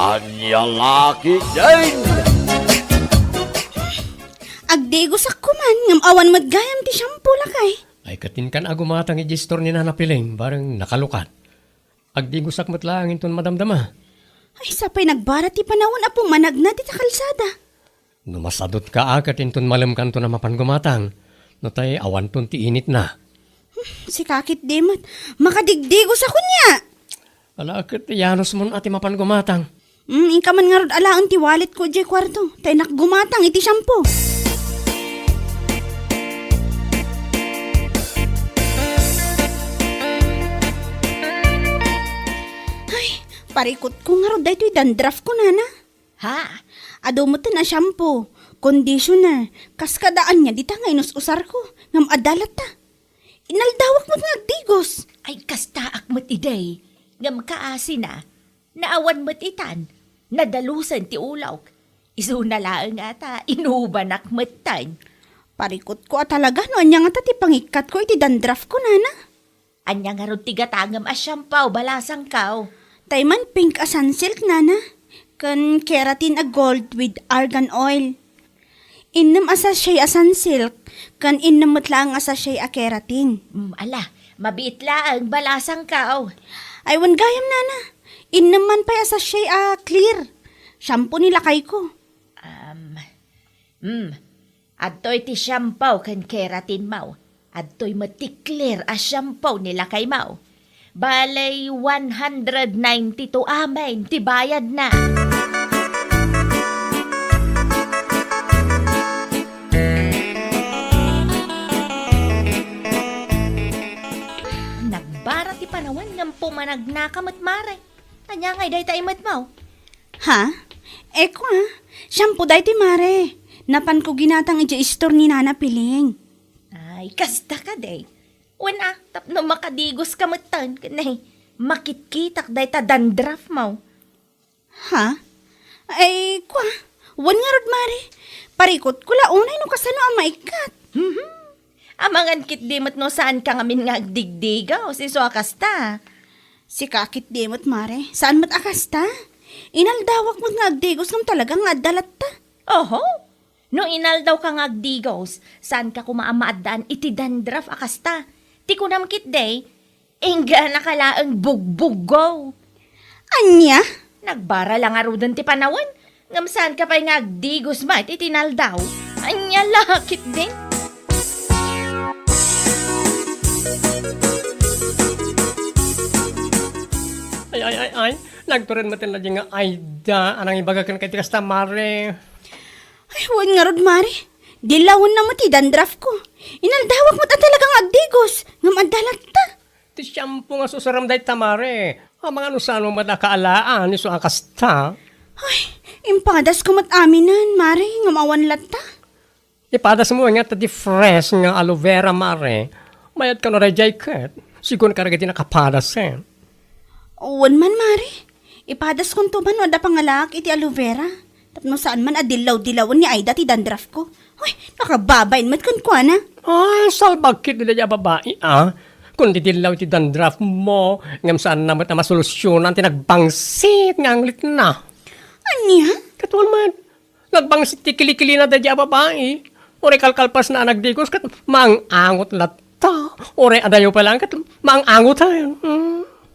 Anya laki din. Agdigos ako man, ngam awan madgayam ti shampoo lakay. Ay katin kan agumatang i-gestor ni nanapiling, barang nakalukat. Agdigos akmat lang inton madamdama. Ay, sapay nagbarat ti panahon apo managna ti kalsada. Numasadot ka akat inton malam kanto na mapan gumatang. No tay awan ton ti init na. Si kakit demat, makadigdigos ako niya. Ala akat yanos mon ati mapan gumatang. Inka man nga rod alaan ti wallet ko di kwarto. Tay nakgumatang iti shampoo. Ay, parikot ko nga rod dahito dandruff ko nana. Ha? Ado mo na shampoo, conditioner, kaskadaan niya, di ta nga inus-usar ko, ngam adalat ta. Inaldawak mo nga digos. Ay kastaak mo't iday, ngam kaasi na, naawan mo't itan, nadalusan ti ulaw. Isu na laang ata, inubanak mo't tan. Parikot ko talaga no, anya nga ta ti pangikat ko iti dandruff ko nana. Anya nga ron tigatangam asyampaw, balasang kaw. Tayman pink a sunsilk nana, kan keratin a gold with argan oil. Innam asa siya a sunsilk, kan innamot lang asa siya a keratin. Ala, mabiit laang, balasang kaw. Ay wan gayam nana, innaman pa asa siya a clear. Shampoo nila kay ko. Adto'y ti syampaw kan keratin maw. Adto'y matiklir a syampaw nila kay maw. Balay 192 amen, ti bayad na. Nagbara ti panawan ngam pumanagnakamot mare. Anya ngay day taimat maw. Ha? Eko ha, shampoo day ti mare. Napan ko ginatang iti store ni Nana Piling. Ay, kasta ka day. Wala, tapno makadigos ka matan. Kanay, makitkitak day ta dandruff mo. Ha? Ay, kwa, wan nga rod mare. Parikot ko launay no kasano ang maikat. Amangan kit dimot no saan ka ngamin nga agdigdigaw, si Suakasta. Si kakit demot mare, saan mat akasta? Inaldawak mo nga agdigos ngam talagang adalat ta. Oho, no inaldaw ka nga agdigos, saan ka kumaamaadaan iti dandruff akasta. Ti kunam kit day, ingga nakalaang bugbugaw. Anya? Nagbara lang arudan ti panawan, ngam saan ka pa nga agdigos ma iti tinaldaw. Anya lakit din. Ay. Nagturin matin na nga ayda. Anang ibagakan kay tikasta mare. Ay, wan nga rod mare. Dilawan na mo ti dandruff ko. Inaldawak mo ta talagang agdigos. Ngam adalat ta. Ti shampoo nga susaram day tamare. Ang mga nusano madakaalaan ni Suakasta. Ay, impadas ko mat aminan, mare. Ngam awan latta. Ipadas mo nga tadi fresh nga aloe vera mare. Mayat ka no ray jacket. Sigun ka rin nakapadas eh. Wan man, mare. Ipadas kong to man, wada pangalak iti aloe vera. Tapno saan man adilaw-dilawan ni Aida ti dandruff ko. Uy, nakababain mat kun kwa na. Ay, salbagkit nila yung babae ah. Kung didilaw ti dandruff mo, ngam saan naman na masolusyonan ti nagbangsit nga anglit na. Anya? Katuan man, nagbangsit ti kilikili na da yung babae. Ore kalkalpas na nagdigos kat maangangot lata. Ore adayo pa lang kat maangangot tayo.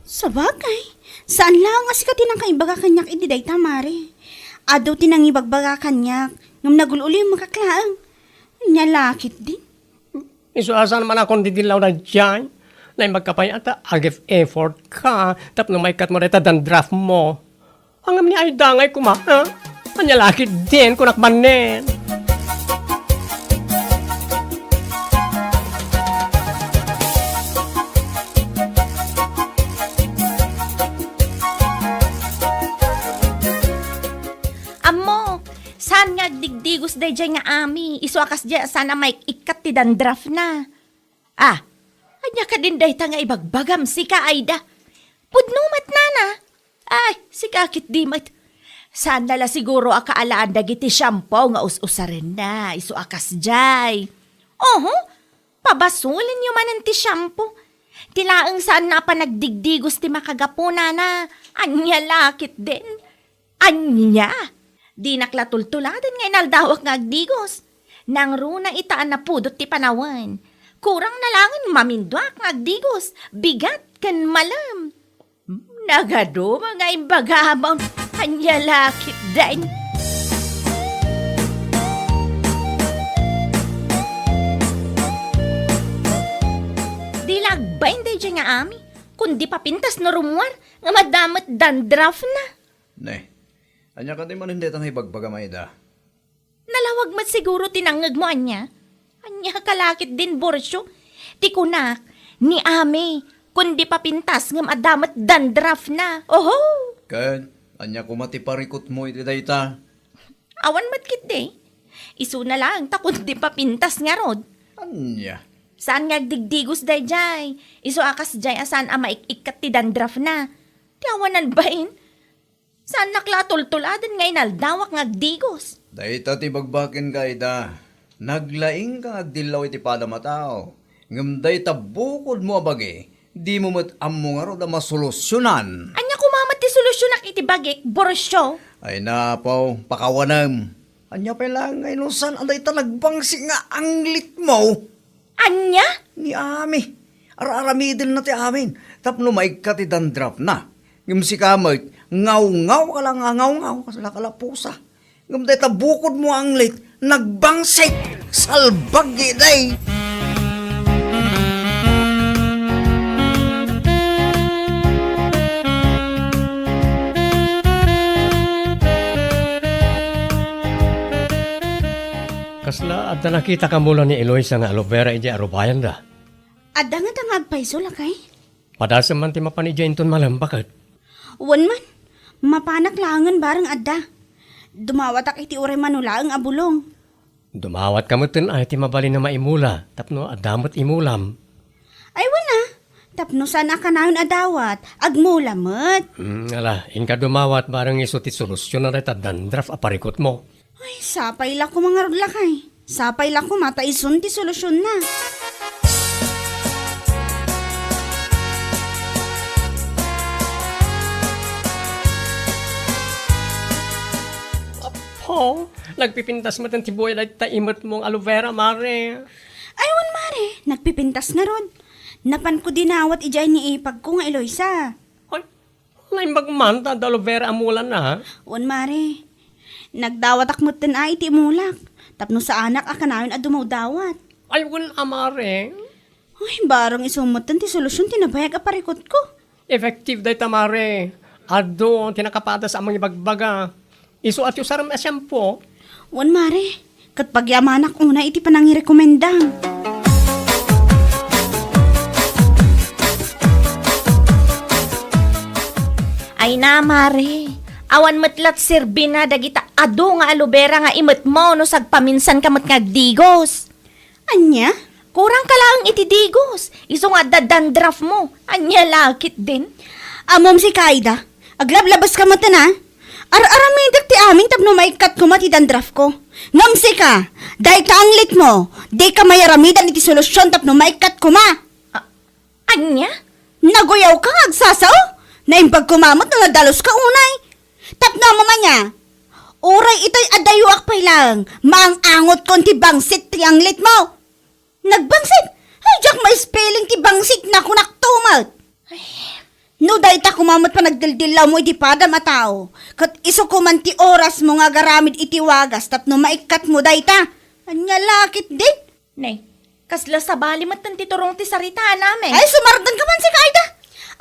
Sabagay. Saan lang as ka tinang kaibaga kanyak ididay tamare. Adaw tinang ibagbaga kanyak. Ngam nagululi yung makaklaang. Nyalakit din. Isuasan man akong didilaw na dyan. Na magkapayata, agif effort ka. Tapno may kat mo reta dandruff mo. Ang ni ay dangay kuma. Anyalakit din kung nakmanen. Amo, saan nga digdigos day dyan nga ami? Isuakas dyan sana may ikat ti dandruff na. Anya ka din day ta nga ibagbagam si ka Aida. Pudnumat na na. Ay, si kakit dimat. Saan nala siguro akaalaan dagiti shampoo nga us-usarin na. Isuakas jay. Oho, pabasulin nyo man ti shampoo. Tilaang saan na pa nagdigdigos ti makagapuna na. Anya lakit din. Anya? Di naklatultuladan nga inaldawak nga agdigos. Nang runa itaan na pudot ti panawan. Kurang na langan mamindwak nga agdigos. Bigat kan malam. Nagado mga imbagamaw. Anya lakit dain. Di lagbain day dyan nga ami. Kundi papintas na rumwar. Nga madamat dandraf na. Ne, anya ka di man hindi tang ibagbaga maida. Nalawag mat siguro tinangag mo, anya. Anya kalakit din, Borsyo. Ti kunak, ni Ame, kundi papintas ngam adamat dandraf na. Oho! Ken, anya kumati parikot mo iti dayta. Awan mat kit de. Isu na lang, ta kundi papintas nga rod. Anya, Saan nga digdigos day jay? Isu akas jay asan ama ikat ti dandraf na. Ti awanan bain? Saan naklatultuladan nga inaldawak nga digos? dayta ti bagbakin ka ida. Naglaing ka agdilaw iti padamatao. Ngam dayta bukod mo abagi, di mo mat ammo nga ro da masolusyonan. Anya kumamat ti solusyon ak iti bagik, Borsyo? Ay napaw, pakawanam. Anya pa lang ngay nusan, anday talagbangsi nga anglit mo. Anya? Ni Ami. Araramidin na ti amin. Tapno maigka ti dandrap na. Ngam si kamay, ngaw-ngaw ka lang nga ngaw-ngaw. Kasala kalapusa. Ngam day tabukod mo ang lit. Nagbangsik. Salbag day. Kasla, at nakita ka mula ni Eloisa nga aloe vera iti arubayan da. Adda nga tangag paiso lakay. Padasa man ti mapanidya inton malam, bakit? Wan man, mapanak langan barang adda. Dumawatak iti uray manula ang abulong. Dumawat ka mo tin ay ti mabali na maimula, tapno adamot imulam. Ay wala, tapno sana ka naon adawat, agmulamot. Ala, inka dumawat barang iso ti solusyon na reta dandraf aparikot mo. Ay, sapay la ko mga lakay. Sapay la ko mataisun ti solusyon na. Ho, nagpipintas mo ti buhay na taimot mong aloe vera, mare. Ay wan mare, nagpipintas na ron. Napan ko dinawat ijay ni ipag ko nga Eloisa. Hoy, naimbagmanta da aloe vera amulan na, ha? Wan mare, nagdawat akmot tin ay iti mulak. Tapno sa anak akanayon at dumawdawat. Ay, wala, mare. Ay, barang isumot ti solusyon tinabayag aparikot ko. Effective day tamare. Ado, tinakapata sa amang ibagbaga. Iso at yung saram na shampoo. Wan mare, kat pagyamanak una iti panangirekomendang. Ay na, Mare. Awan matlat sirbi na dagita ado nga aloe vera nga imot mo no sagpaminsan kamot nga digos. Anya? Kurang ka lang iti digos. Iso nga dadandraf mo. Anya lakit din. Amom si Kaida, aglablabas ka mata na. Ar-aramidak ti amin tapno maikat ko mati dandraf ko. Ngamsi ka, dahi ka anglit mo, di ka mayaramidan iti solusyon tapno maikat ko ma. Anya? Naguyaw ka agsasaw? Naimbag kumamot na nadalos ka unay. Tapno mo man niya. Uray ito'y adayuak pa lang. Maang angot kon ti bangsit ti anglit mo. Nagbangsit? Ay, jak may spelling ti bangsit na kunak tumat. No, dahil ta kumamot pa nagdildilaw mo iti pada matao. Kat iso kuman ti oras mo nga garamid iti wagas tapno maikat mo dahil ta. Anya lakit din. Nay, kasla sa bali matan ti turong ti sarita namin. Ay, sumardan ka man si Kaida.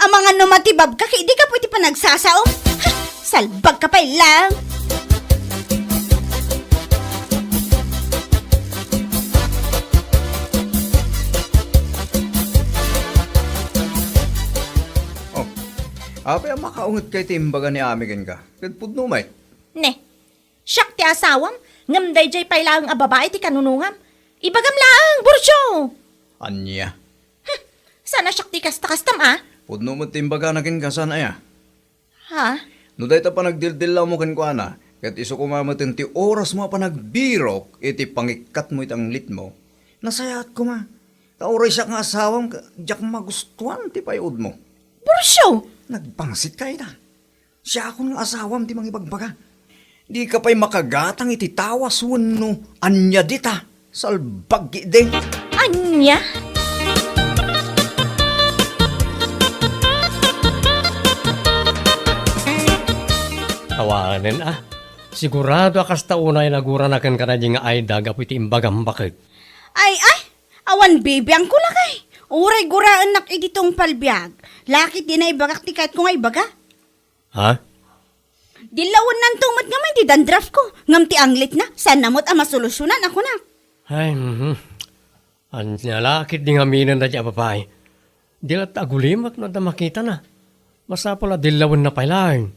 Ang mga numatibab ka, di ka pwede pa nagsasao. Ha, salbag ka pa lang. Oh, apay makaungot kay timbaga ni Amigan ka. Kadpud may. Ne, siyak ti asawam, ngam dayjay pailang a babae ti kanunungam. Ibagam laang, Borsyo. Anya. Sana siyak ti kasta-kastam Pudno mo timbaga na kin kasan aya. Ha? No dahil pa nagdildilaw mo kin ko ana. Kat iso kumamatin ti oras mo pa nagbirok, iti pangikat mo itang lit mo. Nasayat ko ma. Kauray siya nga asawam, jak magustuhan ti payod mo. Borsyo. Nagpangsit kayo na. Siya ako ng asawam ti mangibagbaga. Di ka pa'y makagatang iti tawas wano anya dita. Salbag din. Anya? Tawanan Sigurado akas taunay naguranakan ka na di nga ay daga iti imbagang bakit. Ay, awan bibiyang ko lakay. Uray guraan nak ititong palbiag. Lakit di na ibagak ti kahit kung ay baga. Ha? Dilawan nan tumot nga may di dandraf ko. Ngam ti anglit na, saan namot ang masolusyonan ako na. Ay, Anya lakit di nga minan na di apapay. Dilat agulimat na makita na. Masapala dilawan na pailang.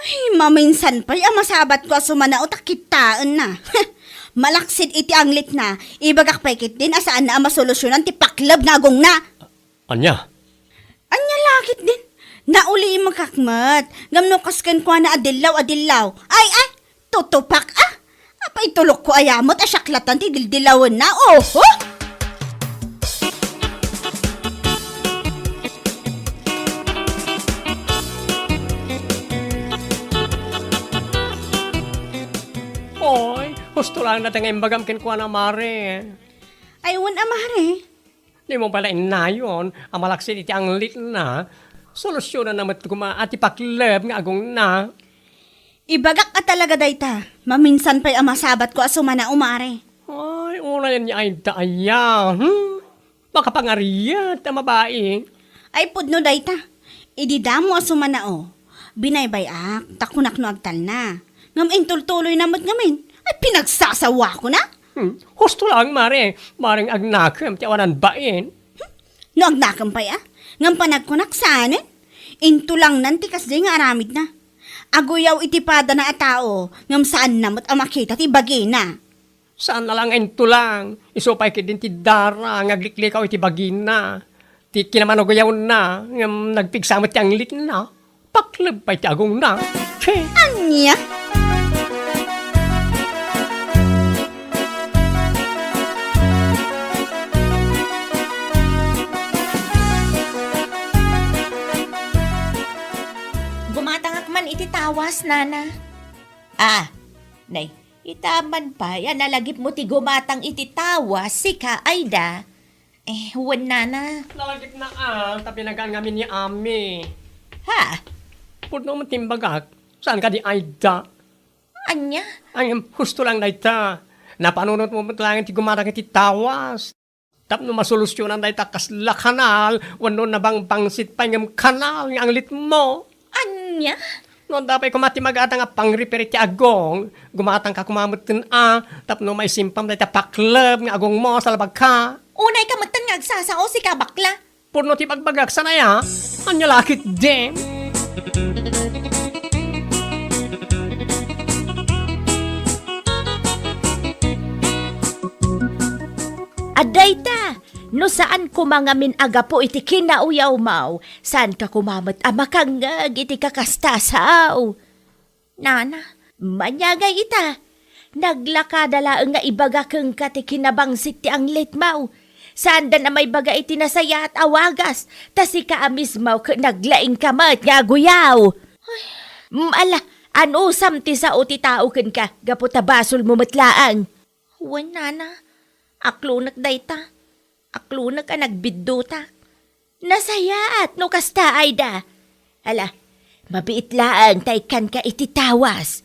Ay, maminsan pa'y amasabat ko sumana o takitaan na. Malaksid iti anglit na, ibagak paikit din asaan na ang masolusyonan ti paklab na agong na. Anya? Anya lakit din. Nauli magkakmat. Ngamnukaskan ko na adilaw. Ay, tutupak Apay tulok ko ayamot asyaklatan ti dildilawan na. Oho! Oy, gusto lang natin nga imbagam kinkwa na mare. Aywan amare. Di mo pala inayon, ang malaksin iti ang lit na. Solusyonan naman kuma ati paklab nga agong na. Ibagak ka talaga dayta. Maminsan pa'y amasabat ko asumana umare. Ay, una yan niya ay daya. Baka pangariyat ang mabae. Ay pudno dayta. Ididamo asumana o. Binaybayak, takunak no agtal na. Ngam intultuloy namat ngamin. Ay pinagsasawa ko na. Gusto lang mare, maring agnakam ti awanan bain. No agnakam pa'y ngam panagkunak saan Into lang nantikas di nga aramid na. Aguyaw itipada na atao, ngam saan namot ang makita ti bagina. Saan na lang ento lang, isupay ka din ti dara, ngagliklikaw iti bagina. Ti kinamanugayaw na, ngam nagpigsamot ti ang lit na. Paklab pa iti agong na. Che! Anya? Gumatangak man iti tawas, nana. Nay, itaman pa, yan nalagip mo ti gumatang iti tawas, sika, Aida. Huwan, nana. Nalagip na tapi nagaan ngamin ni Ami. Ha? Puno mo timbagak, saan ka di Aida? Anya? Ay, gusto lang na ita. Napanunod mo lang iti gumatang iti tawas. Tapno masolusyonan na ita kasla kanal, wano na bang pangsit pa ngam kanal ng anglit mo. Anya? No, dapat kumati mag-atang nga pang-repair ti agong. Gumatang ka kumamutin tapno may simpam na ita paklab ng agong mo sa labag ka. Unay ka matan nga agsasao, sika, bakla. Puno ti pagbagak sana ya. Anya lakit din. Adayta, no saan kumangamin aga po iti kinauyaw mau, saan ka kumamat amakangag iti kakastasaw. Nana, manyagay ita, naglakadala nga ibaga keng kati kinabangsit ti anglit mau, saan da na may baga iti nasaya at awagas, tasi ka amis mau naglaing kamat nga guyaw. Ala, anusam ti sa uti tao ken ka, gaputa basol mo matlaang. Wan, nana. Aklunak dayta. Aklunak ka nagbidduta. Nasayaat no kasta Aida. Ala, mabiit laan taykan ka iti tawas.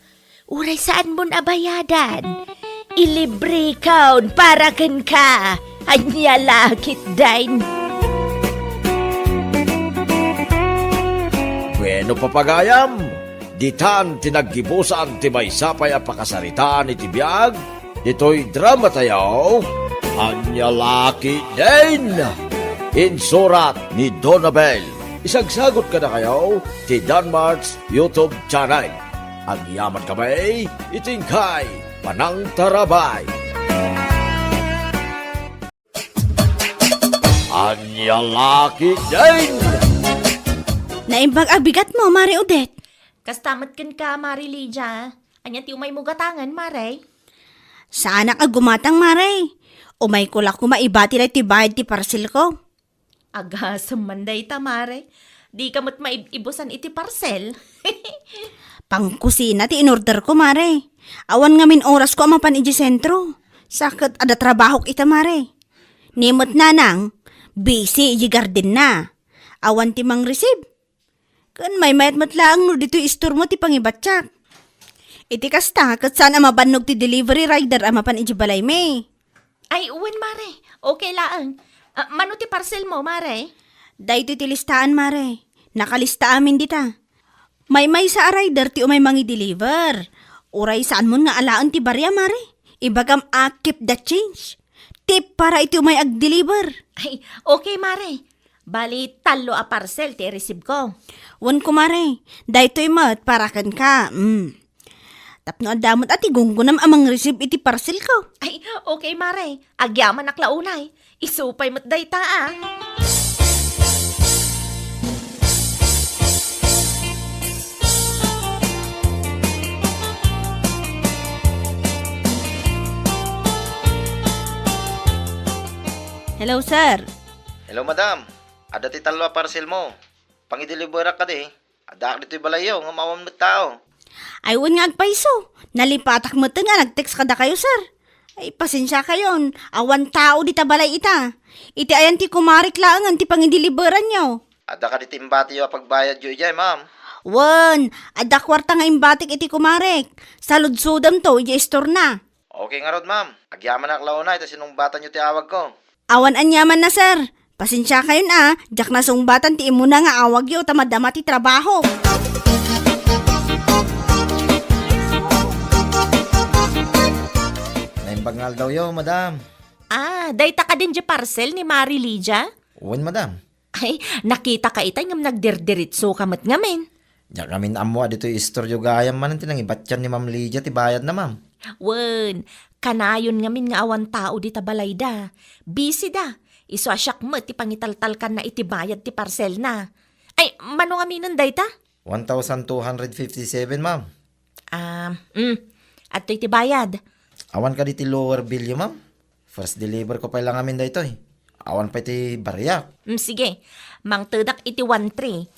Uray saan mo nabayadan. Ilibre kaun para ken ka. Anya lakit dain. Bueno papagayam, ditan tinaggibusan ti may sapay a pakasaritaan iti biyag, dito'y drama tayo. Anya laki din! Insurat ni Donabel. Isagsagot ka na kayo ti Danmarks YouTube channel. Ang yaman kamay, itingkay, panang tarabay. Anya laki din! Naimbag abigat mo, Mari Odette. Kastamat ken ka, Mari Lydia. Anya ti umay mo gatangan, Mare. Saan ka gumatang, Mare? Umay ko lang kumaiba ti bayad ti parcel ko. Aga, sumanday ta, Mare. Di ka mo't maibusan iti parcel. Pangkusina ti in-order ko, mare. Awan nga min oras ko amapan iji sentro. Sakit ada trabaho ita, mare. Nimot nanang, busy iji garden na. Awan ti mang receive. Kan may mayat matlaang no dito istor mo ti pangibatsak. Iti kasta, kat saan mabanog ti delivery rider amapan iji balay me. Ay, uwan, mare. Okay lang. Mano ti parcel mo, mare? Dahito ti listaan, mare. Nakalista amin dita. May sa rider ti umay mangi deliver. Uray saan mo nga alaan ti barya, mare. Ibagam keep the change. Tip para iti umay ag-deliver. Ay, okay, mare. Bali, talo a parcel ti receive ko. Wan ko, mare. Dahito'y mat, parakan ka. Tapno adamot at igunggunam amang receive iti parcel ko. Ay, okay, mare. Agyaman naklaunay. Isupay mo't dayta, ah. Hello, sir. Hello, madam. Ada ti talwa parcel mo. Pangideliverak ka di. Ada dito'y balayo, nga mawam mo tao. Ay, wan nga agpaiso. Nalipatak mo nga, nag-text kada kayo, sir. Ay, pasensya kayon. Awan tao di tabalay ita. Iti ayan ti kumarik lang, ti pangideliveran nyo. Ada ka di timbati yo pagbayad yo ijay, ma'am. Wan, ada kwarta nga imbatik iti kumarik. Saludsudam to, iti store na. Okay nga rod, ma'am. Agyaman na klaunay, tas sinungbatan yo ti awag ko. Awan anyaman na, sir. Pasensya kayon jak na sungbatan ti imuna nga awag yo, tamadama ti trabaho. Naimbagngal daw yo, madam. Ah, dayta ka din di parcel ni Mari Lydia? Uwan, madam. Ay, nakita ka itay ngam nagdirdiritso kamat ngamin. Diyak namin amo dito'y istoryo gayam man tinang ibatyan ni Ma'am Lydia ti bayad na, ma'am. Wen, kanayon ngamin nga awan tao di tabalay da. Busy da. Iso asyak mo ti pangitaltal kan na itibayad ti parcel na. Ay, mano ngamin nun dayta? 1,257, ma'am. At iti bayad. Awan ka di ti lower bill yo, ma'am. First deliver ko pa lang amin daytoy. Awan pa ti barya. Sige, mang tedak iti 1,3.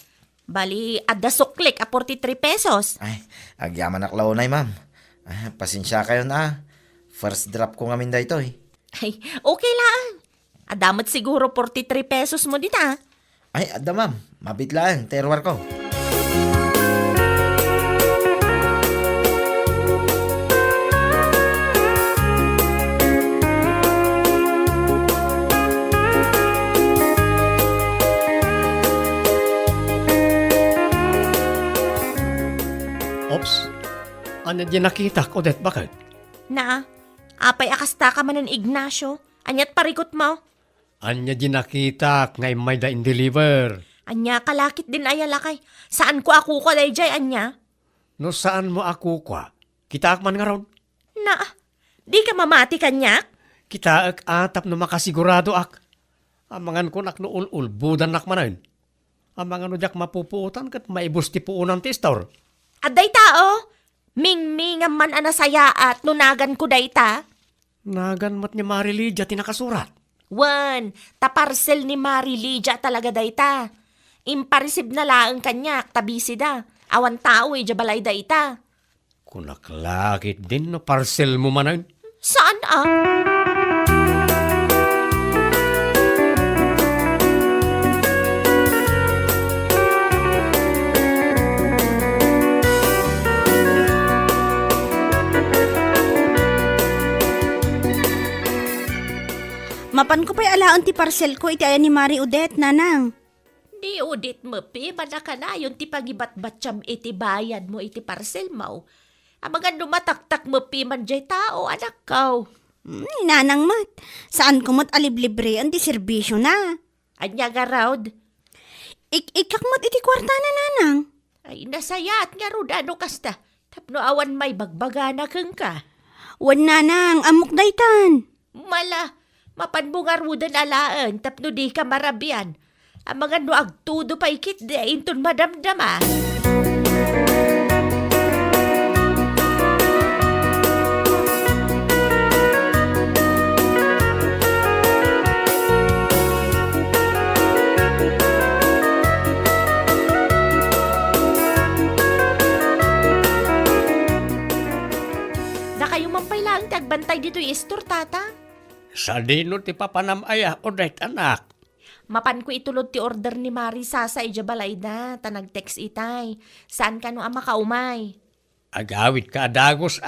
Bali, adda suklik a 43 pesos. Ay, agyaman na klaunay, ma'am. Ay, pasensya kayo na. First drop ko ngamin daytoy. Ay, okay lang. Adamot siguro 43 pesos mo dita. Ay, ada, ma'am. Mabit lang, terwar ko. Ops, ano di nakita ko det bakit? Na, apay akasta ka man ng Ignacio. Anyat parikot mo. Anya di nakita ngay may da in-deliver. Anya kalakit din ay alakay. Saan ko ako ko dayjay anya? No saan mo ako kwa? Kita man nga ron. Na, di ka mamati kanyak? Kita atap no makasigurado ak. Amangan ko nak no ul budan nak manan. Amangan no jak mapupuutan kat maibus ti puunan ti store. Aday tao, ming-mingam man anasaya at nunagan ko dayta. Nagan mat ni Mari Lydia tinakasurat. Wan, taparcel ni Mari Lydia talaga dayta. Imparisib na laang kanyak, tabisi da. Awan tao jabalay dayta. Kunaklakit din no parcel mo manan. Saan ah? Mapan ko pa'y alaan ti parcel ko, iti ayan ni Mari Odette, nanang. Di udit mo, pi, manaka na yun ti pagibat-batsyam iti bayad mo iti parcel mo. Amagan dumataktak mo, pi, man jay tao, anak ko. Nanang mat, saan ko mat aliblibre ang ti serbisyo na? Anya nga raud. Ikak mat iti kwarta na, nanang. Ay, nasayat nga rud, ano kasta. Tapno awan may bagbaga na kang ka. Wan nanang, amok daytan. Mala, mapanbungar mo dan alaan, tapno di ka marabian. Ang mga no agtudo pa ikit, di inton madamdama. nagbantay dito istor, tatang? Sa dino ti papanamaya, Odette anak. Mapan ko itulod ti order ni Mari Sasa ijabalay da, tanag-text itay. Saan ka no ang makaumay? Agawit ka dagos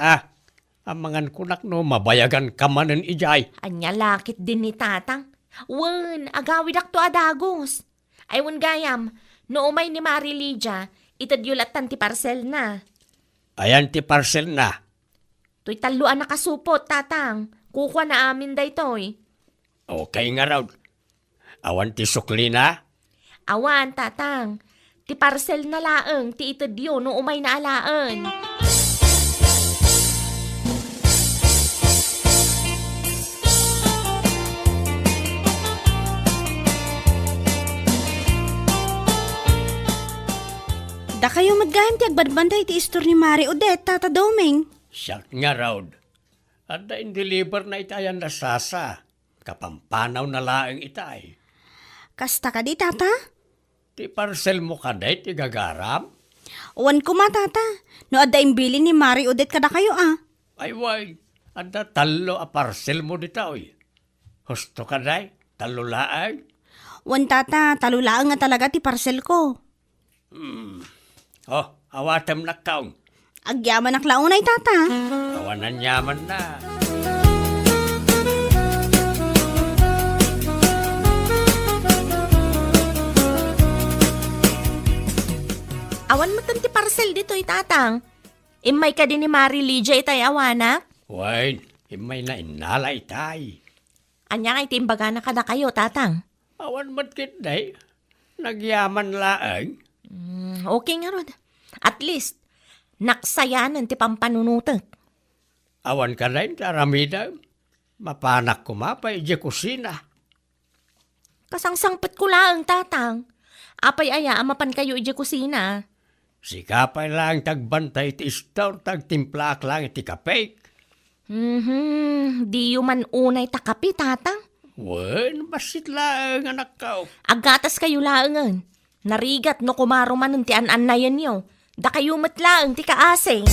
Amangan kunak no, mabayagan ka manen ijay. Anya lakit din ni tatang. Wen, agawid ak to adagos. Ay wen gayam, no umay ni Mari Lydia, itadyulatan ti parcel na. Ayan ti parcel na. To'y taluan na kasupot, tatang. Kukuha na amin da ito'y. Okay nga raw. Awan ti sukli na. Awan, tatang. Ti parcel na laeng, ti itadyo no umay na alaan. Da kayo madgayam ti agbadbantay ti istor ni Mari Odette, Tata Doming. Siyak nga raw. At in-deliver na itayan na sasa. Kapampanaw na laeng itay. Kasta ka di, Tata? Ti parcel mo kaday ti gagaram. Uwan ko ma, Tata. No adda imbili ni Mari Odette kada kayo Ay way, ada talo a parcel mo dita oy. Husto kaday, talo laeng. Uwan, Tata, talulaan nga talaga ti parcel ko. Oh, awatam na kaon. Agyaman ak launay, Tata. Awanan yaman na. Awan mo ti parcel dito tatang. Imay ka din ni Mari Lydia itay awanak. Way, himay na inala itay. Anya nga itimbaga na kada kayo, tatang. Awan matkit day. Nagyaman laeng. Okay nga rod. At least, naksayanan ti pampanunutek. Awan ka rin, taramida. Mapanak ko mapay di kusina. Kasangsangpet ko laang, tatang. Apay aya, amapan kayo iji kusina. Sikapay lang tagbantay ti store, tagtimplak lang iti kapek. Di man unay takapi, tatang. Wen, basit lang anak ko. Agatas kayo laangan. Narigat no kumaruman ti an-an na yan yo. Da kayo matlaang ti kaase.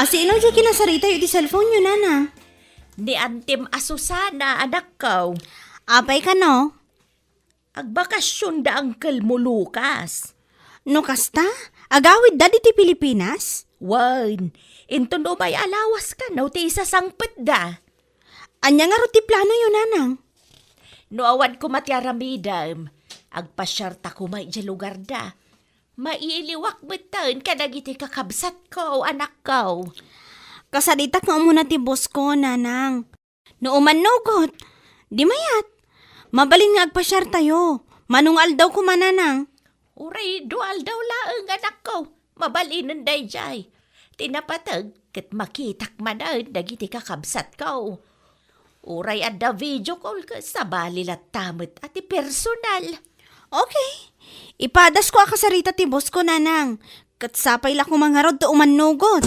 Sino di kinasarita yung di cellphone yun, Nana? Di antim asusana, anak ko. Apay ka, no? Agbakasyon da angkel mo, Lucas. No kasta? Agawid da di ti Pilipinas? Wan, into no bay alawas ka, no ti isa sangpet da. Anya nga ro ti plano yun, Nanang? No awan ko matyaramidam, agpasyarta ko may di lugar da. Mailiwak betan ka nagiti kakabsat ko, anak ko. Kasaditak nga muna ti boss ko, Nanang. No umanugot, di mayat. Mabalin nga agpasyar tayo. Manungal daw ko, Mananang. Uray, dual daw laang, anak ko. Mabalinan day jay. Tinapatag, kat makitak manaan, nagiti kakabsat ko. Uray adda video call ka sa balilat tamit at personal. Okay. Ipadas ko akasarita ti boss ko, Nanang. Katsapay la ko mangarod to umanugot.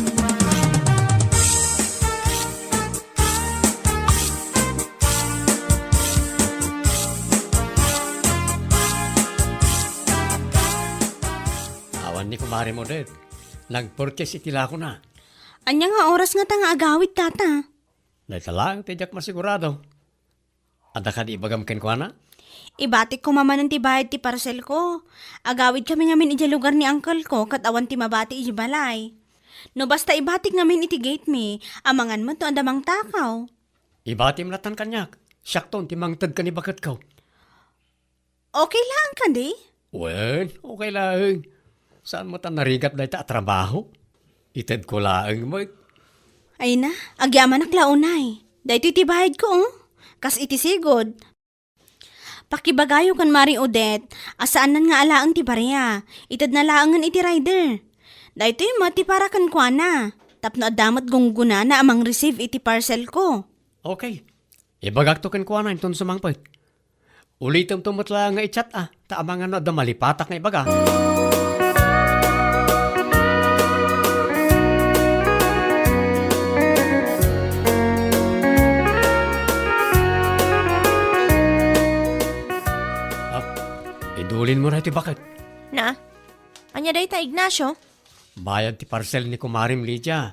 Awan ni kumari mo din. Nagpurkes itila ko na. Anya nga oras nga tanga agawid, Tata. Naitalang tijak masigurado. Ada ka di ibagam ken ko na? Ibatik ko mamanan ti bayad ti parcel ko. Agawid kami ngamin iti lugar ni uncle ko kat awan ti mabati iti balay. No basta ibatik ngamin iti gate me, amangan mo to andamang takaw. Ibatim latan kanyak. Syakton timangtad ka ni bakat ko. Okay lang ka di? Wen, okay lang. Saan mo ta narigat na ita trabaho? Ited ko lang mo. Ay na, agyaman ak launay. Dahito iti bayad ko Kas iti sigod. Pakibagayo kan Mari Odette, asaanan nga alaang ti pareya. Itad na laangan iti rider. Dahito yung mati para kan kwa na. Tapno adamat gungguna na amang receive iti parcel ko. Okay. Ibagak to ken ko na inton sumangpet. Ulitom tumutla nga i-chat Taamangan na da malipatak nga ibaga. ti bakit. Na? Anya day ta, Ignacio? Bayad ti parcel ni Kumarim Lydia.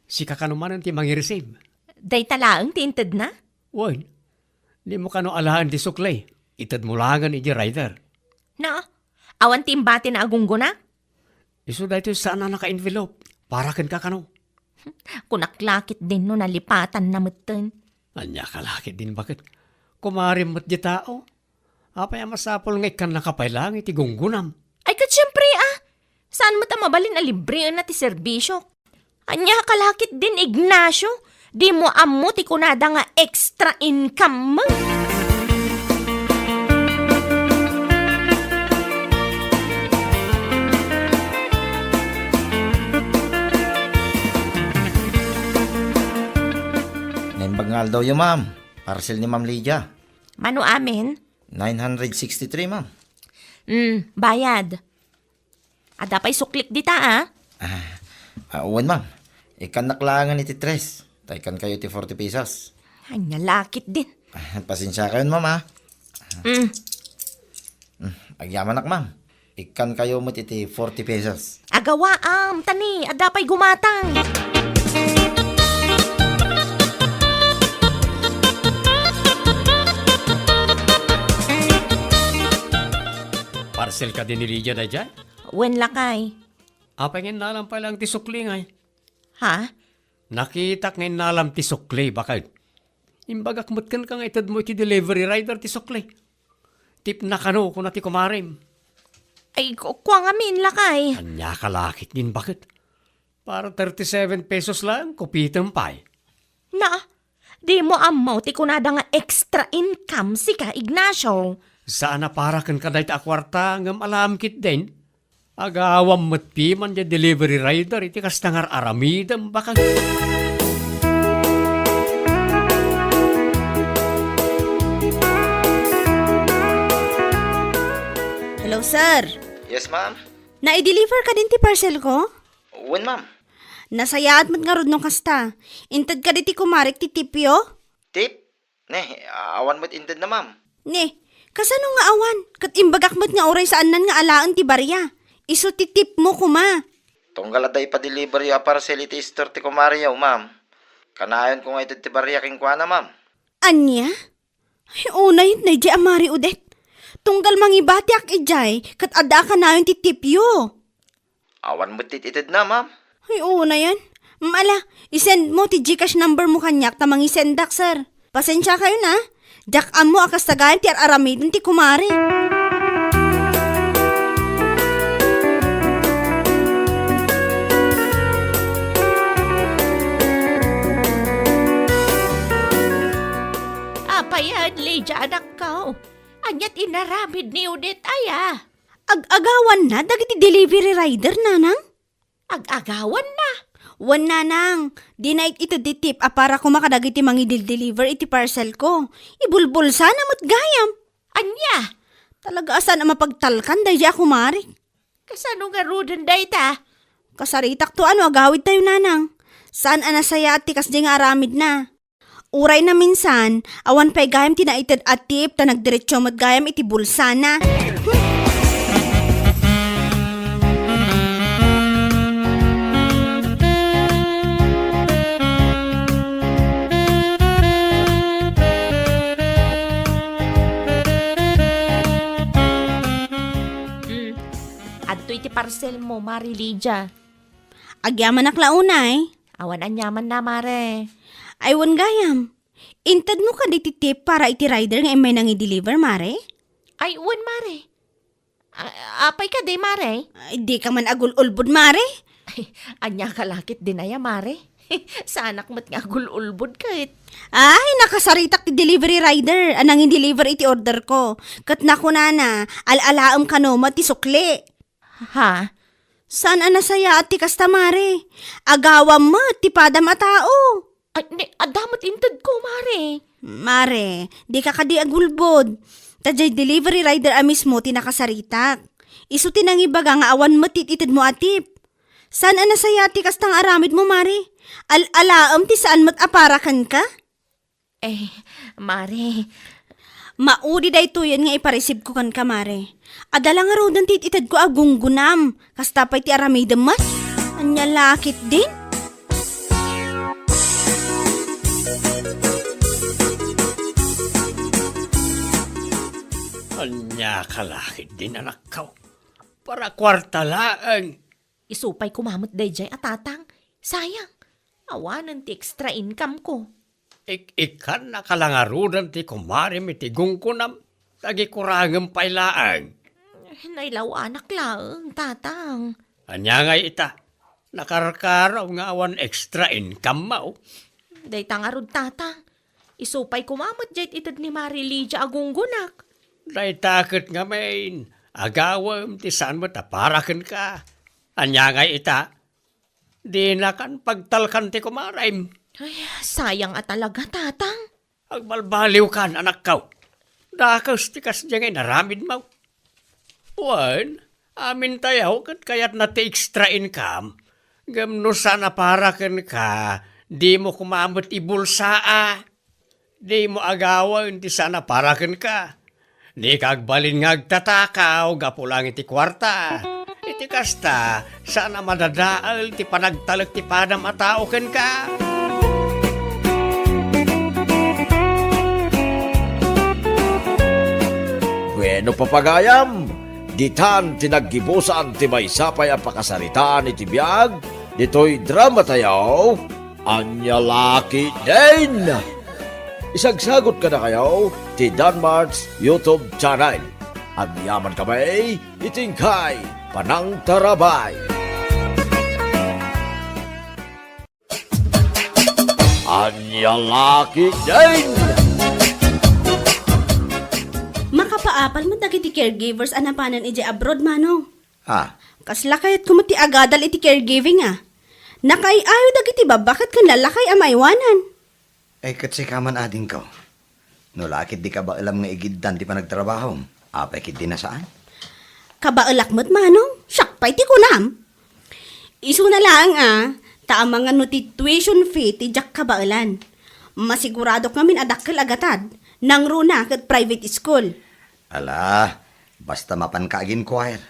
Si kakanumanan ti mangi-receive. Day talaang tinted na? Woy, di mo kano alahan di suklay. Itad mo langan iti rider. Na? Awan timbati na agunggo na? Iso dahito sana naka-envelope. Para ken ka kano. Kunaklakit din no nalipatan na mutten. Anya kalakit din bakit. Kumarim mo't di tao. Apay masapol nga ikan nakapailang iti gunggunam. Ay kat syempre Saan mo ta mabalin a libre na ti serbisyo? Anya kalakit din Ignacio. Di mo ammo ti kunada nga extra income mo. Naimbagngal daw yung ma'am. Parcel ni Ma'am Lydia. Mano amin? 963 ma'am. Bayad. Ada pa'y suklik dita Uwan ma'am. Ikan naklangan iti 3. Taikan kayo ti 40 pesos. Anya lakit din. Pasensya kayo ma'am ha. Agyaman nak ma'am. Ikan kayo mo iti 40 pesos. Agawaam, tani, ada pa'y gumatang. Parcel ka din ni Lydia na dyan? Wen lakay. Apay ngayon nalam pa lang ti sukli ngay. Ha? Nakita ngayon nalam ti sukli, bakit? Imbagak mutkan ka nga itad mo iti delivery rider ti sukli. Tip na kano kung nati kumarim. Ay, kuwa nga min lakay. Anya kalakit din, bakit? Para 37 pesos lang, kupitan pa eh. Na, di mo ammo ti kunada nga extra income si ka, Ignacio. Sana para kan kaday ta akwarta ngam alam kit din. Agawam matpi man ya delivery rider iti kastangar aramidam baka. Hello, sir. Yes ma'am. Na-deliver ka din ti parcel ko? Uwan ma'am. Nasayaat mat nga rod nung kasta. Intad ka di ti kumarik ti tipyo? Tip? Awan mo't intend na ma'am. Ne, kasano nga awan? Kat imbagak mat nga oray saan nan nga alaan ti barya. Iso ti tip mo kuma. Tunggal aday pa-deliver yung parcel iti store ti kumariyaw ma'am. Kanayon ko nga ito ti bariya king kwa na ma'am. Anya? Ay, unay na di amari udet. Tunggal mangibati ak ijay, kat ada ka na yung ti tipyo. Awan mo't tititid na ma'am. Ay, una yan. Mala, isend mo ti Gcash number mo kanyak tamang isendak, sir. Pasensya kayo na. Jack-am mo akas tagayan ti aramidin ti kumari. Apayan, Lydia, anak ko. Anyat inaramid ni Udit aya. Ag-agawan na, dagiti delivery rider, nanang. Ag-agawan na. Wan nanang, di na ito ditip para kumakadagiti mangidil-deliver iti parcel ko. Ibulbul sana mo't gayam. Anya, Talaga asan ang mapagtalkan dahi ako mari. kasano nga rudan day ta? Kasaritak to ano agawid tayo nanang. Saan anasaya at tikas di nga aramid na. Uray na minsan, awan pa'y gayam tinaitad at tip ta nagdiretso mo't gayam iti bulsa na. Adto iti parcel mo, Mari Lydia. Agyaman aklaunay. Awan anyaman na, Mare. Aywan gayam. Intad mo ka diti tip para iti rider nga may nang i-deliver, mare? Ay, uwan, Mare. Apay ka di, Mare. Ay, di ka man agul-ulbud, mare. Ay, anya kalakit din aya, Mare. Sa anak mo't nga gululbod kahit. Ay, nakasaritak ti delivery rider. Anang i-deliver iti order ko. Kat naku nana, al-alaam ka no, ti sukli. Ha? Saan anasaya at ti kastamare? Agawam mo, ti padam a tao. Ay, adamot intad ko, Mare. Mare, di ka kadi agulbod. Tadjay delivery rider a mismo ti nakasaritak. Isu tinangibaga nga awan mo tititid mo atip. Saan anasaya ti kastang aramid mo, mare? Al-alaam ti saan mo't aparakan ka? Eh, Mare. Maudi day to yun nga ipareceive ko kan kamare. Adala nga raw dan tititad ko agunggunam. Kastapay ti aramay damas. Anya lakit din. Anya kalakid din anak ko. Para kwarta laang. Isupay kumamot dayjay at tatang. Sayang, awanan ti extra income ko. Ikan na kalangarudan ti kumari mitigong ko nam. Tagikurangan pa'y laang. Nailaw anak laang, tatang. Anya nga ita. Nakarkaraw nga awan extra income mo. Day tangarod tatang. Isupay kumamot jayt itad ni Marilydia agunggunak. Day takot nga main. Agawam ti saan mo taparakan ka. Anya nga ita. Di na kan pagtalkan ti kumarim. Ay, sayang at talaga, tatang. Agbalbaliw kan anak ko. Dakas ti kasya ngay naramid mo. Wan, amin tayaw kat kayat na ti extra income. Gamno sana parakan ka. Di mo kumamot ibulsaa. Di mo agawan ti sana parakan ka. Di kagbalin ngagtatakaw, gapulang iti kwarta. Iti kasta, sana madadaal ti panagtalag ti padam atao ken ka. Bueno papagayam, ditan tinaggibusan ti maysapay a pakasaritaan iti biag, dito'y drama tayaw, anya laki din! Isagsagot ka na kayo ti Danmar's YouTube channel. Ang yaman kamay, itingkay, panang tarabay. Anya laki din! Makapaapal mo dagiti caregivers anapanan iti abroad manong. Ha? Kasla kayat kumati agadal iti caregiving Nakaiayo dagiti bakit kan lalakay amaywanan. Ay katsi kaman ading ko. No lakit di ka ba alam nga igiddan ti panagtrabaho? Apay kit di na saan? Kabaelak mo't manong, syakpay ti kunam. Isu na lang taamang ano ti tuition fee ti jak kabaelan. Masigurado kamin adakkel agatad, nang runa kat private school. Ala, basta mapan ka agin choir.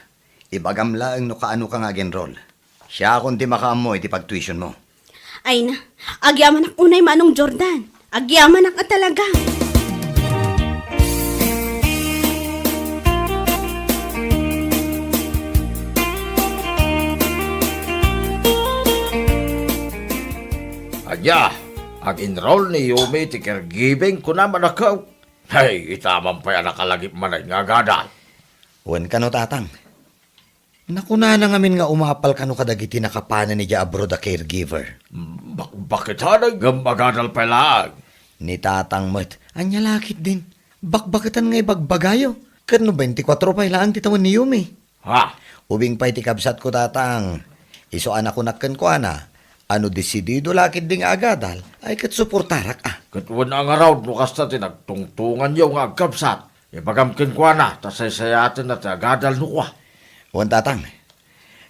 Ibagam laeng no kaano ka nga enroll. Siya kung di makaamoy ti pag-tuition mo. Ay na, agyaman ak unay manong Jordan. Agyaman ak talaga. Anya, ag-enroll ni Yumi ti caregiving ko naman ako. Hey, itaman pa yan nakalagip man ay nga gadal. Wan ka no tatang. Nakuna na ngamin nga umapal ka no kadagiti nakapanan ni ja abroad a caregiver. Bakit hanag magadal pa lang? Ni tatang mo't, anya lakit din. Bakbakitan nga ibagbagayo. Kano 24 pa ilaan titawan ni Yumi. Ha? Ubing pa'y ti kabsat ko tatang. Iso anak ko nakken ko ana. Ano desidido lakit ding agadal, ay kat suportarak Katuwan ang araw, nukas na tinagtungtungan yung agkabsat. Ibagamkin ko na, tasaysayatin na tagadal nukwa. Wan tatang,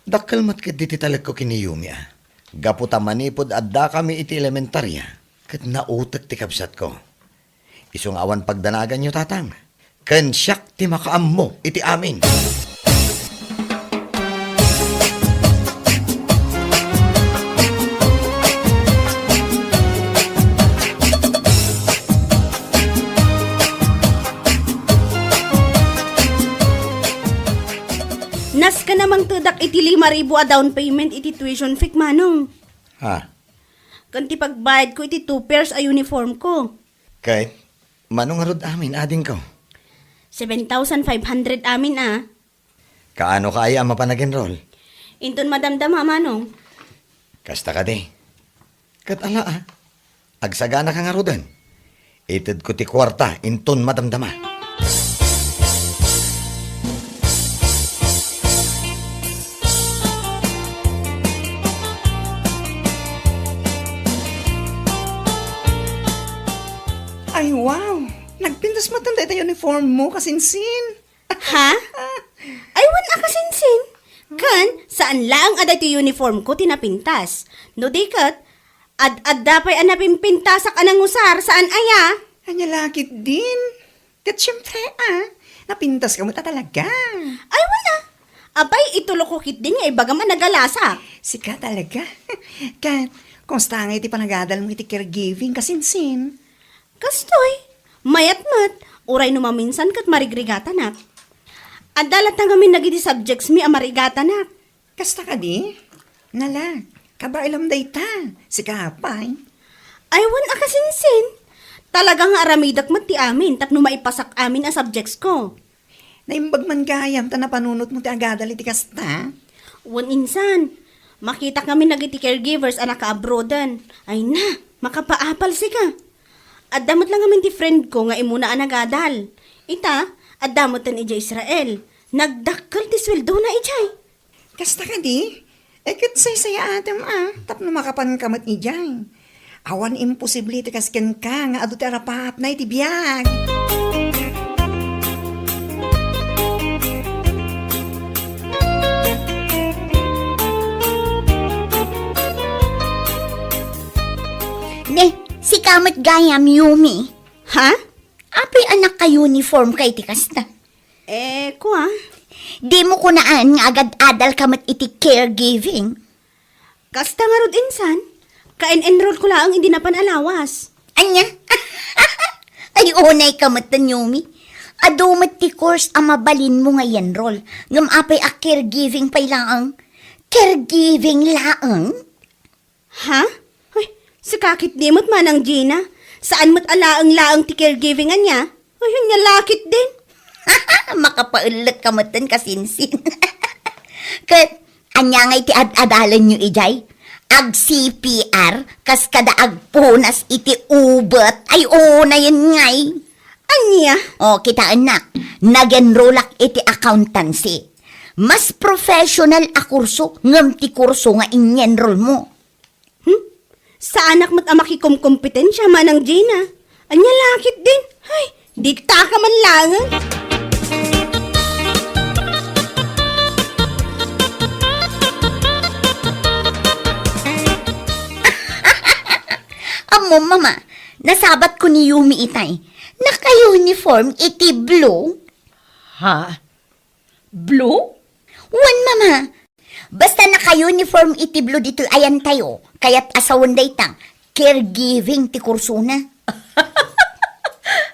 dakkel mat kat diti talag ko kiniyumi Gaputa manipod adda kami iti elementarya, kat nautek ti kabsat ko. Isong awan pagdanagan nyo tatang, ken siyak ti makaam mo iti amin. Nas ka namang tudak iti 5,000 a down payment iti tuition fee manong. Ha? Kanti pagbayad ko iti 2 pairs a uniform ko. Kay, manong harod amin ading ko. 7,500 amin Kaano kaya mapanag-enroll? Inton madamdama manong. Kasta ka di. Kat ala agsagana ka nga rodan. Ited ko ti kwarta, inton madamdama. Ay, wow! Nagpintas matanda ito uniform mo, kasinsin. Ha? Ay, wan akasinsin. Kan, saan lang aday ti uniform ko tinapintas. No dikat, ad-ad dapay anapimpintasak anang usar saan aya. Anya lakit din. Kat syempre, napintas ka mo ta talaga. Ay, wala. Abay, itulo ko kit din nga, ibagaman nagalasa. Sika talaga. Kat, kumusta nga iti panagadal mo iti caregiving kasinsin? Kastoy, mayat-mat, uray numaminsan kat marigrigata nak. At dalat na kami nagiti subjects mi amarigata nak. Kasta ka di? Nala, kabailam day ta. Sika apay. Aywan akasinsin. Talagang aramidak mat ti amin, tapno maipasak amin ang subjects ko. Naimbag man gayam ta na panunot mo ti agadal iti kasta. Wan insan, makita kami nagiti caregivers anak ka-abroadan. Ay na, makapaapal sika. At damot lang kami ti friend ko nga imuna ang nagadal. Ita, at damotan ija Israel. Nagdakkel ti sweldo na ijay. Kasta ka di? Kat say-saya atam tapno makapan kamat ni jay. Awan imposible ti kasken ka nga adu ti arapaap na iti biyag. Ne, si Kamat Gayam Yumi. Ha? Apoy anak ka uniform kay ti kasta. Kuha. Di mo kunaan nga agad adal kamat iti caregiving. Kasta nga rod insan. Kain-enroll ko lang hindi na panalawas. Anya? Ay unay kamat na Yumi. Adumat ti course ang mabalin mo nga enroll. Ngam apay a caregiving pay laang. Caregiving laang? Ha? Ay, sakakit di mo't manang Gina. Saan mo't alaang-laang ti caregiving niya? Ay, yun nga lakit din. Makapaulat kamatan kasinsin. Kat, anya ngay ti ad-adalan nyo ijay? Ag CPR, kas kada agpunas iti ubat, ay una yun ngay. Anya? O, kita anak, nag-enrollak iti accountancy. Mas professional a kurso, ngam ti kurso nga in-enroll mo. Sa anak mo't amakikumkompetensya manang Gina. Anya lakit din. Ay, dikta ka man langan. Amo, mama, nasabat ko ni Yumi itay. Naka-uniform iti blue. Ha? Blue? Wan, mama. Basta naka-uniform iti blue dito ayan tayo. Kaya't asawan day tang caregiving ti kurso na.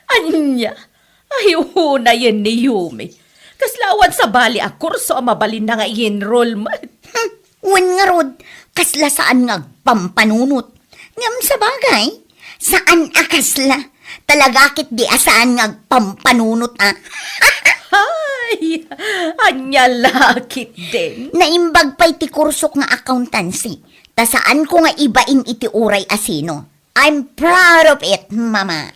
Anya? Ay, una yan ni Yumi. Kaslawan sa bali a kurso ang mabalin na nga i-enrollment. Wan nga rod, kasla saan nga pampanunot. Ngam sa bagay, saan akasla? Talagakit di asaan nga pampanunot Ay, anya lakit din. Naimbag pa'y ti kursok nga accountancy. Ta saan ko nga ibain iti uray asino. I'm proud of it, mama.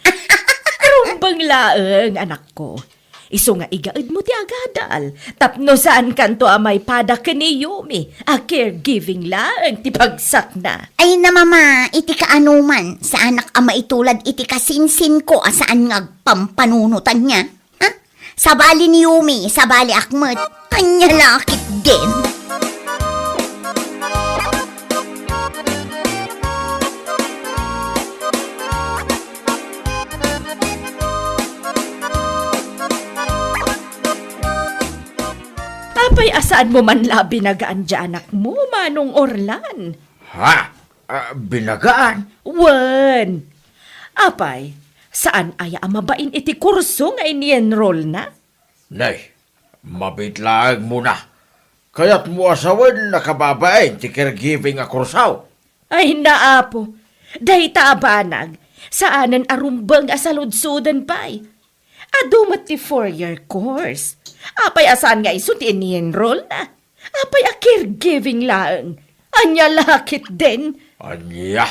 Rumbang laeng, anak ko. Iso nga igaid mo ti agadal. Tapno saan kanto amay pada ka ni Yumi. A caregiving laeng ti bagsak na. Ay na mama, iti kaanuman. Sa anak ama itulad iti kasinsin ko asaan nga pampanunutan niya. Ha? Sa bali ni Yumi, sa bali akmat. Kanya lakit din. Apay asaan mo man labi nagaan dyan anak mo, Manong Orlan? Ha? Binagaan? Wan! Apay, saan aya ang mabain iti kurso nga ini-enroll na? Nay, mabitlaag mo na. Kaya't mo asawan nakababain ti caregiving a kursaw. Ay naapo, dahi taabanag, saanan arumbang asaludsudan pa'y. Adumat ti 4-year course. Apay asaan nga iso ti ini-enroll na. Apay a caregiving laeng. Anya lakit din. Anya?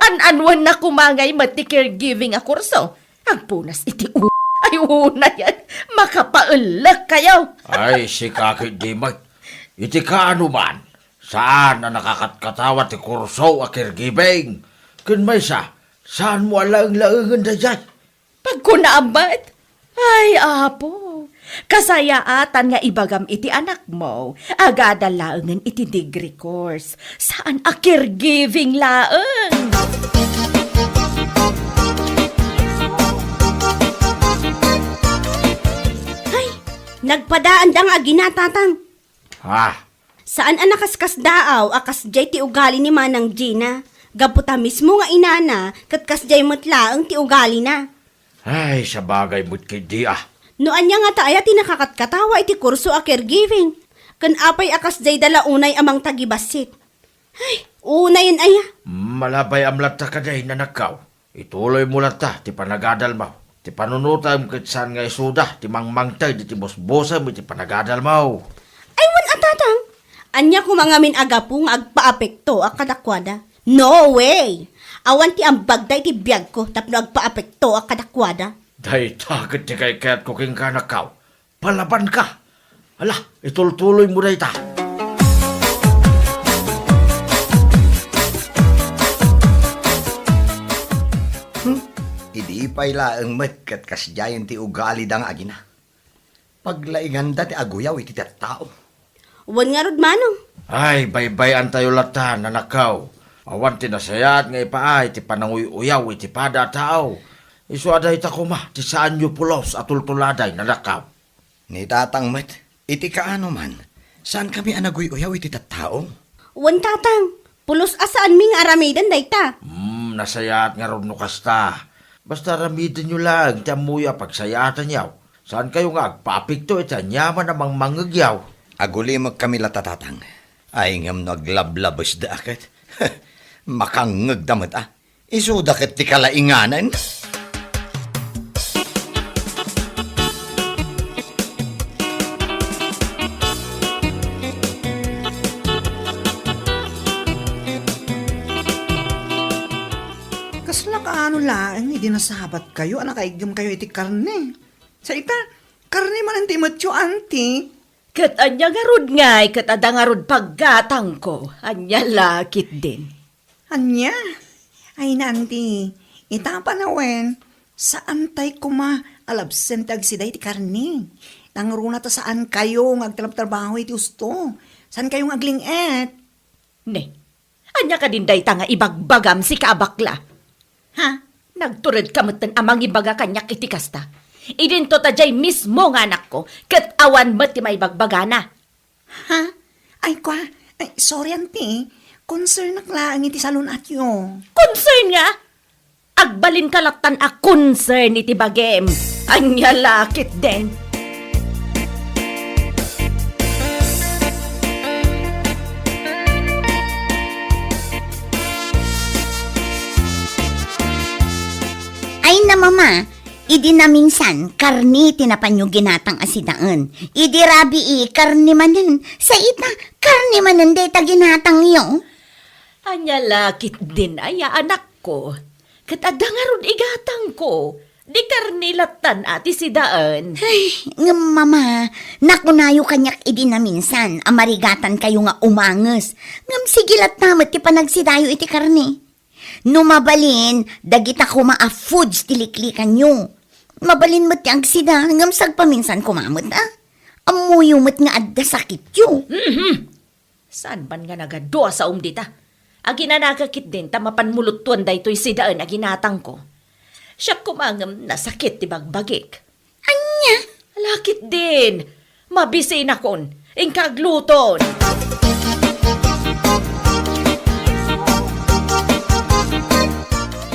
An-anwan na kumangay mati caregiving a kurso. Agpunas iti ay una yan. Makapaulak kayo. Ay, si kakit di may. Iti kaano man. Saan na nakakatkatawa ti kurso a caregiving? Kun may saan mo alaang-laangan da dyan? Pagkunaabat? Ay, apo. Kasayaatan nga ibagam iti anak mo. Agada laengan iti degree course. Saan a caregiving laeng? Nagpadaan da nga ginatatang. Ha? Saan ang nakaskas daaw akas jay ti ugali ni Manang Gina? Gaputa mismo nga inana kat kas jay matlaang ti ugali na. Ay, sa bagay mo't kay di ah. Noan niya nga taaya ti nakakatkatawa iti kurso a caregiving. Kan apay akas jay dalaunay amang tagibasit. Ay, unayin aya. Malabay amlat ta kaday na nakaw. Ituloy mo lang ta, ti panagadal mo. Ti panunutam kat saan nga isuda, ti mangmangtay, di ti bosbosa mo, ti panagadal mo. Ay, wan atatang. Anya kumangamin aga po nga agpaapekto a kadakwada. No way! Awan ti ambagday ti biyag ko tapno agpaapekto a kadakwada. Day takot ti kay kaya't kuking ka nakaw. Palaban ka. Ala, itultuloy mo day ta. Idi pay laeng met kat kasjayan ti ugali dang agina. Paglainganda ti aguyaw iti tao. Wan nga rod manong. Ay, baybay tayo latan na nakaw. Awan ti nasayat nga ipaay, ti pananguy-uyaw, iti pada tao. Isu aday ta kuma, ti saan yu pulos at tultuladay na nakaw. Ni tatang met, iti kaano man, saan kami anaguy uyaw iti tao? Wan tatang. Pulos asaan ming aramidan dayta. Nasayat nga ron nukasta. Basta ramitin nyo lang, ti amuya pagsayatan yaw. Saan kayo nga agpapikto, iti anyaman namang mangagyaw. Agulimag kami latatatang. Ay ngam naglablabas da akit. Makangagdamot ah. Isudakit ti kalainganan. Kasla kaano lang, hindi nasabat kayo, anakaigam kayo iti karne. Sa ita, karne man ang timotyo, auntie. Kat anya nga rod ngay, kat ada nga rod paggatang ko. Anya lakit din. Anya? Ay nanti, itapa na wen, saan tay kuma alabsent agsiday iti karne. Nangruna ta saan kayo ngagtalab-trabaho iti usto. Saan kayo ngaglinget? Ne, anya ka din day nga ibagbagam si kabakla. Ha? Nagtured ka matan amang ibaga kanyak iti kasta. Idinto ta jay mismo nga anak ko, kat awan mo't ti maibagbaga na. Ha? Ay kwa, ay, sorry auntie, concern naklaan iti salon at yo. Concern nga? Agbalin kalatan a concern iti bagem. Anya lakit din. Ay na mama, idi na minsan, karni tinapan yung ginatang asidaan. Idi rabi karni manen. Sa ita, karni manen deta ginatang yung. Anya lakit din aya anak ko. Kat ada nga ron igatang ko. Di karnilatan ati si daan. Ay, ngam mama, nakunayo kanyak idi na minsan, amarigatan kayo nga umanges. Ngam sigilat namat ti panagsidayo iti karni. Numabalin, dagita ko maa-foods tiliklikan nyo. Mabalin mo't yung sida, ngam sagpaminsan kumamot ah. Amuyo mo't nga adda sakit yo. Saan ban nga nagadua sa umdita? Agina nagakit din, tamapanmulutuan da ito'y sidaan aginatang ko. Siya kumangam nasakit ti bagbagik. Anya? Lakit din. Mabisin akon. Ingkagluton.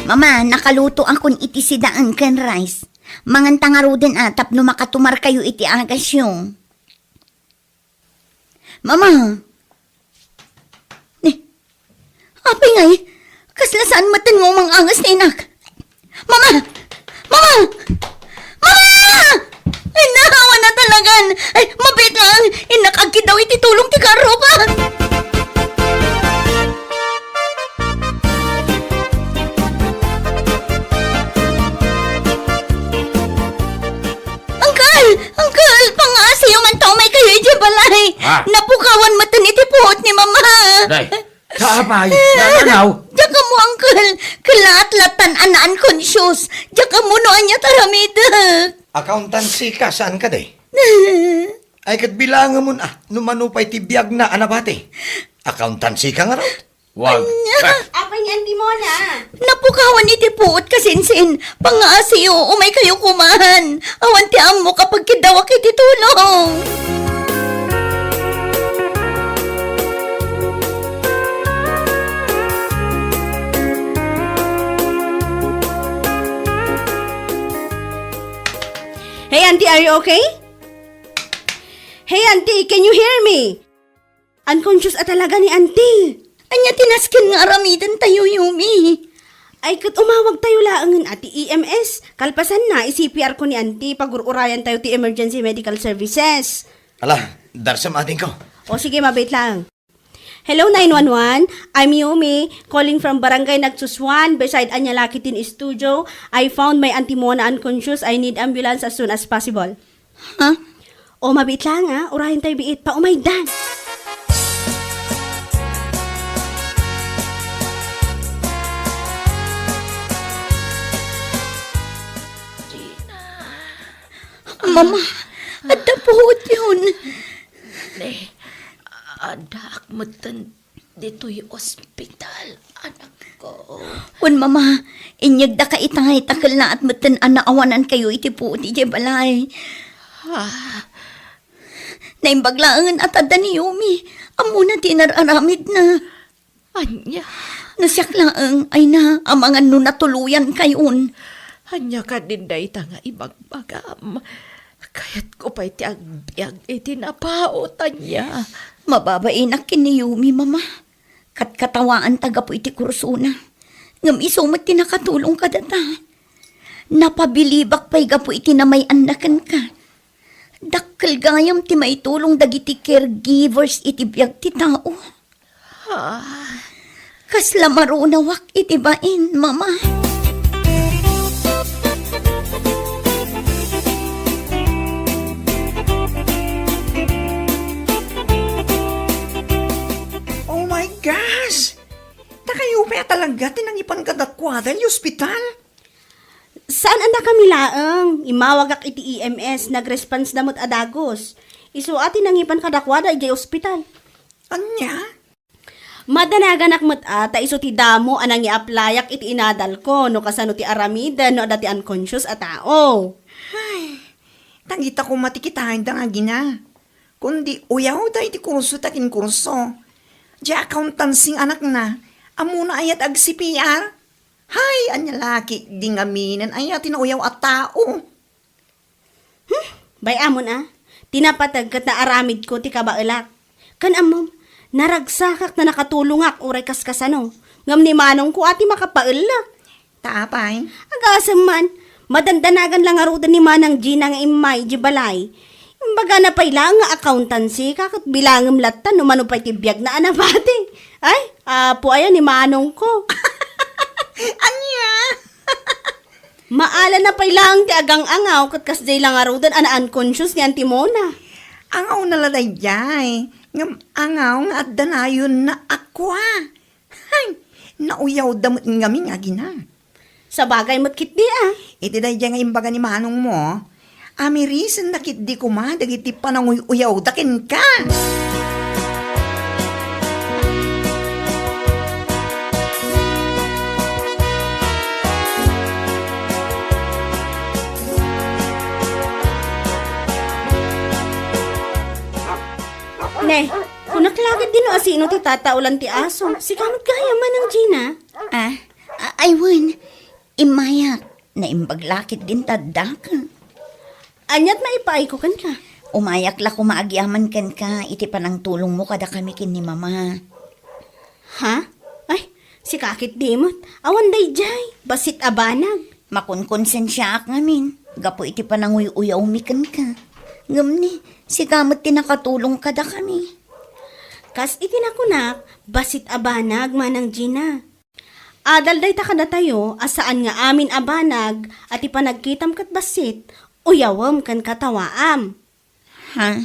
Mama, nakaluto akon iti sidaan ken rice. Mangan tangaro din atap no makatumar kayo iti agasyo. Mama! Apay ngay, kasla saan matan mo mang angas na inak? Mama! Mama! Mama! Ay, nahawa na talagan! Ay, mabit lang! Inakagkid daw iti tulong ti karoba! Uncle! Pangasiyo man tao may kayo iti balay! Ha? Napukawan matan iti puhot ni mama! Day, kaabay, nananaw. Diyan ka mo, uncle. Kalat-latan anaan conscious. Diyan ka mo noan niya taramidag. Accountancy ka, saan ka day? Ay kat bilangan mo na, numanupay ti biyag na anabate. Accountancy ka nga raw. Wag. Apay nga Auntie Mona. Napukawan iti puot kasinsin. Pangaasiyo, umay kayo kumahan. Awan ti amo kapag kidawak iti tulong. Hey, Auntie, are you okay? Hey, Auntie, can you hear me? Unconscious at talaga ni Auntie. Anya tinaskin nga aramidan tayo, Yumi. Ay, kat umawag tayo laangan ati EMS. Kalpasan na, i-CPR ko ni Auntie pag urayan tayo ti Emergency Medical Services. Ala, darsam ating ko. O sige, mabait lang. Hello, 911. I'm Yumi, calling from Barangay Nagsuswan beside Anyalakitin Studio. I found my Auntie Mona unconscious. I need ambulance as soon as possible. Ha? O, mabait lang ha. Urahin tayo biit pa. Oh my God. Mama, at puhot yun. Adak mo dito'y ospital, anak ko. Wan, Mama, inyag da ka itangay takal na at matan anaawanan kayo iti puhot iti balay. Naimbaglaangan at ada ni Yumi. Amo na tinararamid na. Anya, Nasyak laang ay na amangan no natuluyan kayon. anya ka din day nga ibagbagam. Kaya't ko pa iti agbyag iti napaotan niya. Mababainak kini Yumi, Mama. Katkatawaan taga po iti kursuna. Ngam isumat tinakatulong ka data. Napabilibak pa'y gapo iti na may anakan ka. Dakkel gayam ti maitulong dagiti caregivers iti biyag ti tao. Kasla marunawak iti bain, Mama. Oh my gosh! Takayo pa talaga tinangipan kadakwadan yung ospital. Saan anak kami laang? Imawagak iti EMS, nag-response damot adagos. Isu ati nangipan kadakwada iti ospital. Anya? Madanaganak mat ata iso ti damo anang i-applyak iti inadal ko no kasano ti aramida no dati unconscious a tao. Tangita ko matikitahin da nga gina. Kundi uyaw da iti kurso takin kurso. Di accountancy anak na. Amuna ayat ag CPR. Hay, anya laki, di nga minen ayat tinauyaw at tao. Bay amon tinapatag kat na aramid ko ti kabaelak. Kan amom, naragsakak na nakatulungak uray kaskasano. Ngam ni manong ko ati makapaelak. Taapay. Agasam man, madandanagan lang arudan ni manang Gina nga imay di balay. Imbaga na pay lang nga accountancy kakat bilangam latan no mano pa'y tibiyag na anabati. Ay, apo ayan ni manong ko. Anya? Maala na pay lang ti agang angaw kat kasday lang arudan ana unconscious ni Auntie Mona. Angaw na laday jay. Ngam angaw nga at danayon na akwa. Hay, nauyaw damot ngami nga gina. Sa bagay mo't kitdi Iti day nga imbaga ni manong mo. Ami reason nakit di kuma dagiti pananguyaw dakin ka. Ne, kung naklagad din o asino ti tataulan ti aso, si kamot kaya man ang Gina. Aywan, imayak na imbaglakit din tadda ka. Anyat maipaay ko kan ka. Umayak la kumaagyaman kan ka, iti panang tulong mo kada kami kin ni Mama. Ha? Ay, si kakit dimot. Awan day jay, basit abanag. Makunkonsensya ak ngamin, gapo iti panang uyaw mikan ka. Ngam ni, si kamot tinakatulong kada kami. Kas itinakunak, basit abanag manang Gina. Adal day takada tayo, asaan nga amin abanag, at ipanagkitam kat basit, uyawam kan katawaam. Ha?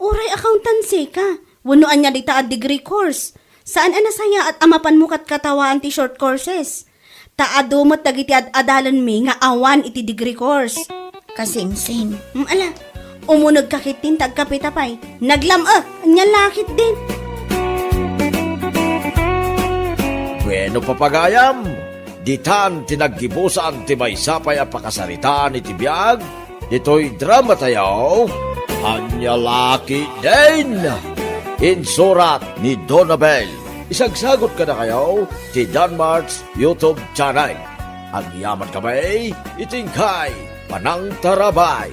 Uray accountancy ka, wanuan niya dita at degree course. Saan anasaya at amapan mo kat katawaan ti short courses? Taadumot dagiti adalan mi nga awan iti degree course. Kasingsin. Ala, umunod kakitin tagkapitapay, naglamak, anya lakit din. Wenno papagayam, ditan tinaggibusan ti maysapay a pakasaritaan iti biag, dito'y drama tayo, anya laki din. Insurat ni Donabel. Isagsagot ka na kayo ti Danmar's YouTube channel. Ang yaman kamay, itingkay, panang tarabay.